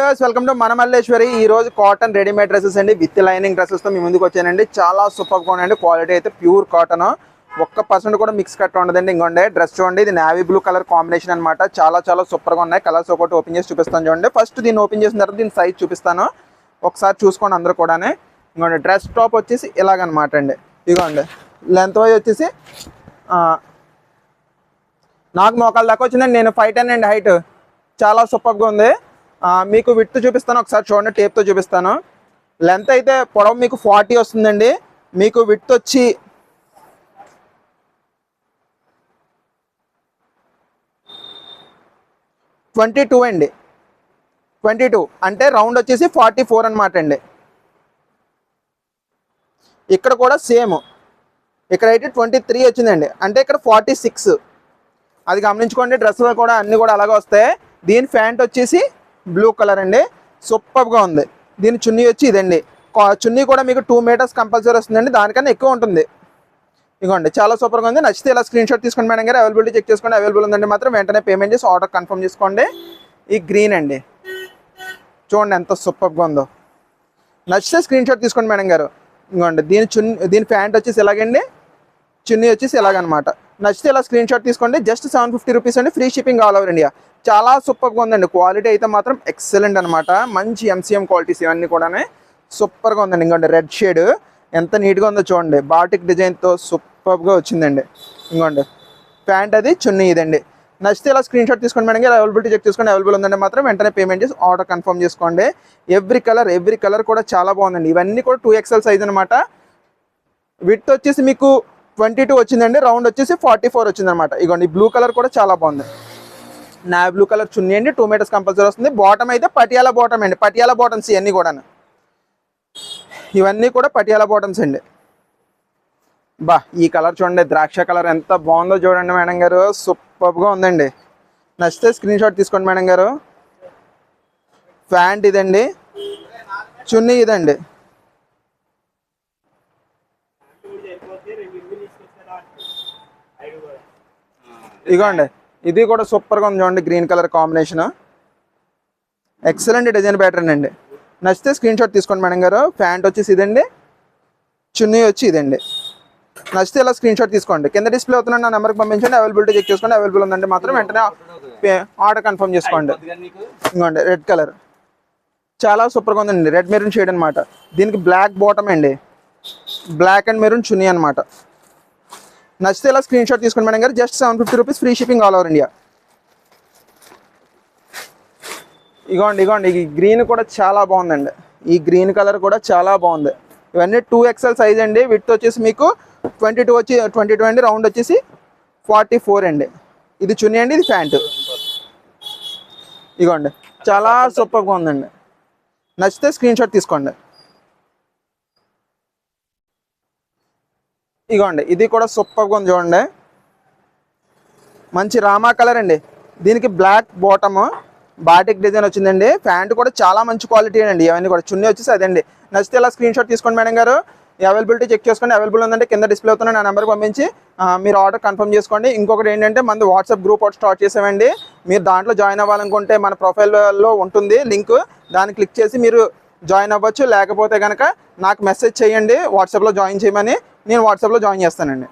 Viewers, welcome to మన మల్లేశ్వరి. ఈ రోజు కాటన్ రెడీమేడ్ డ్రెస్సెస్ అండి, విత్ లైనింగ్ డ్రెస్సెస్ తో మీ ముందుకు వచ్చానండి. చాలా సూపర్ గా ఉన్నాయండి. క్వాలిటీ అయితే ప్యూర్ కాటన్, 1% కూడా మిక్స్ కట్ ఉండదండి. ఇంకోండి డ్రెస్ చూడండి, ఇది నేవీ బ్లూ కలర్ కాంబినేషన్ అనమాట. చాలా సూపర్ గా ఉన్నాయి. కలర్స్ ఒకటి ఓపెన్ చేసి చూపిస్తాను చూడండి. ఫస్ట్ దీన్ని ఓపెన్ చేసిన తర్వాత దీని సైజ్ చూపిస్తాను, ఒకసారి చూసుకోండి అందరూ కూడా. ఇంకోండి డ్రెస్ టాప్ వచ్చేసి ఇలాగనమాట అండి. ఇదిగోండి లెంత్ వైజ్ వచ్చేసి నాకు మోకాల దాకా వచ్చిందండి. నేను 5'10" అండి హైట్. చాలా సూపర్గా ఉంది. మీకు విడ్త్ చూపిస్తాను, ఒకసారి చూడండి. టేప్తో చూపిస్తాను. లెంత్ అయితే పొడవు మీకు 40 వస్తుందండి. మీకు విడ్త్ వచ్చి 22 అండి. 22 అంటే రౌండ్ వచ్చేసి 44 అనమాట అండి. ఇక్కడ కూడా సేమ్, ఇక్కడైతే 23 వచ్చిందండి, అంటే ఇక్కడ 46. అది గమనించుకోండి. డ్రెస్సులు కూడా అన్నీ కూడా అలాగే వస్తాయి. దీని ప్యాంట్ వచ్చేసి బ్లూ కలర్ అండి, సూపర్గా ఉంది. దీని చున్నీ వచ్చి ఇదండి. చున్నీ కూడా మీకు 2 మీటర్స్ కంపల్సరీ వస్తుందండి, దానికన్నా ఎక్కువ ఉంటుంది. ఇదిగోండి చాలా సూపర్గా ఉంది. నచ్చితే ఇలా స్క్రీన్ షాట్ తీసుకోండి మేడం గారు. అవైలబిలిటీ చెక్ చేసుకోండి. అవైలబుల్ ఉందండి మాత్రం వెంటనే పేమెంట్ చేసి ఆర్డర్ కన్ఫర్మ్ చేసుకోండి. ఈ గ్రీన్ అండి, చూడండి ఎంత సూపర్గా ఉందో. నచ్చితే స్క్రీన్ షాట్ తీసుకోండి మేడం గారు. ఇదిగోండి దీని ప్యాంట్ వచ్చేసి ఇలాగండి, చున్నీ వచ్చేసి ఇలాగనమాట. నచ్చితే ఇలా స్క్రీన్ షాట్ తీసుకోండి. జస్ట్ 750 రూపీస్ అండి, free shipping all over India. చాలా సూపర్గా ఉందండి. క్వాలిటీ అయితే మాత్రం ఎక్సలెంట్ అనమాట. మంచి MCM క్వాలిటీస్ ఇవన్నీ కూడా సూపర్గా ఉందండి. ఇంకోండి రెడ్ షేడ్ ఎంత నీట్గా ఉందో చూడండి. బాటిక్ డిజైన్తో సూపర్గా వచ్చిందండి. ఇంకోండి ప్యాంట్ అది, చున్నీ ఇదండి. నచ్చితే ఇలా స్క్రీన్ షాట్ తీసుకోండి మేడం గారు. అవైలబిలిటీ చెక్ చేసుకోండి. అవైలబుల్ ఉందండి మాత్రం వెంటనే పేమెంట్ చేసి ఆర్డర్ కన్ఫర్మ్ చేసుకోండి. ఎవ్రీ కలర్ కూడా చాలా బాగుందండి. ఇవన్నీ కూడా 2XL సైజ్ అనమాట. విడ్త్ వచ్చేసి మీకు 22 వచ్చిందండి, రౌండ్ వచ్చేసి 44 వచ్చిందనమాట. ఇగోండి బ్లూ కలర్ కూడా చాలా బాగుంది. నా బ్లూ కలర్ చున్నీ అండి, 2 మీటర్స్ కంపల్సరీ వస్తుంది. బాటమ్ అయితే పటియాలా బాటమ్ అండి, పటియాలా బాటమ్స్ ఇవన్నీ కూడా. ఇవన్నీ కూడా పటియాలా బాటమ్స్ అండి. బా ఈ కలర్ చూడండి, ద్రాక్ష కలర్ ఎంత బాగుందో చూడండి మేడం గారు. సూపర్గా ఉందండి. నచ్చితే స్క్రీన్ షాట్ తీసుకోండి మేడం గారు. ప్యాంట్ ఇదండి, చున్నీ ఇదండి. ఇగోండి ఇది కూడా సూపర్గా ఉంది చూడండి. Green colour combination, excellent design pattern అండి. నచ్చితే స్క్రీన్ షాట్ తీసుకోండి మేడం గారు. ప్యాంట్ వచ్చేసి ఇదండి, చున్నీ వచ్చి ఇదండి. నచ్చితే ఇలా స్క్రీన్ షాట్ తీసుకోండి. కింద డిస్ప్లే అవుతున్నాను, నా నెంబర్కి పంపించండి. అవైలబిలిటీ చెక్ చేసుకోండి. అవైలబుల్ ఉందండి మాత్రం వెంటనే ఆర్డర్ కన్ఫర్మ్ చేసుకోండి. ఇంకోండి రెడ్ కలర్ చాలా సూపర్గా ఉందండి. రెడ్ మెరూన్ షేడ్ అనమాట. దీనికి బ్లాక్ బాటమ్ అండి, బ్లాక్ అండ్ మెరూన్ చున్నీ అనమాట. నచ్చితే ఇలా స్క్రీన్ షాట్ తీసుకోండి మేడం గారు. Just 750 rupees, free shipping all over India. ఇగోండి ఈ గ్రీన్ కూడా చాలా బాగుందండి. ఈ గ్రీన్ కలర్ కూడా చాలా బాగుంది. ఇవన్నీ 2XL సైజ్ అండి. విడ్త్ వచ్చేసి మీకు 22 అండి, రౌండ్ వచ్చేసి 44 అండి. ఇది చున్నీ అండి, ఇది ప్యాంటు. ఇగోండి చాలా సూపర్గా ఉందండి. నచ్చితే స్క్రీన్ షాట్ తీసుకోండి. ఇగోండి ఇది కూడా సూపర్గా ఉంది చూడండి. మంచి రామా కలర్ అండి. దీనికి బ్లాక్ బాటమ్, బాటిక్ డిజైన్ వచ్చిందండి. ప్యాంట్ కూడా చాలా మంచి క్వాలిటీ అండి. ఇవన్నీ కూడా చున్నీ వచ్చేసి అదండి. నచ్చితే ఇలా స్క్రీన్ షాట్ తీసుకోండి మేడం గారు. అవైలబిలిటీ చెక్ చేసుకోండి. అవైలబుల్ ఉందంటే కింద డిస్ప్లే అవుతున్న నా నెంబర్కి పంపించి మీరు ఆర్డర్ కన్ఫర్మ్ చేసుకోండి. ఇంకొకటి ఏంటంటే మనది వాట్సాప్ గ్రూప్ ఒకటి స్టార్ట్ చేసామండి. మీరు దాంట్లో జాయిన్ అవ్వాలనుకుంటే మన ప్రొఫైల్లో ఉంటుంది లింక్, దాన్ని క్లిక్ చేసి మీరు జాయిన్ అవ్వచ్చు. లేకపోతే కనుక నాకు మెసేజ్ చేయండి వాట్సాప్లో జాయిన్ చేయమని, నేను వాట్సాప్లో జాయిన్ చేస్తానండి.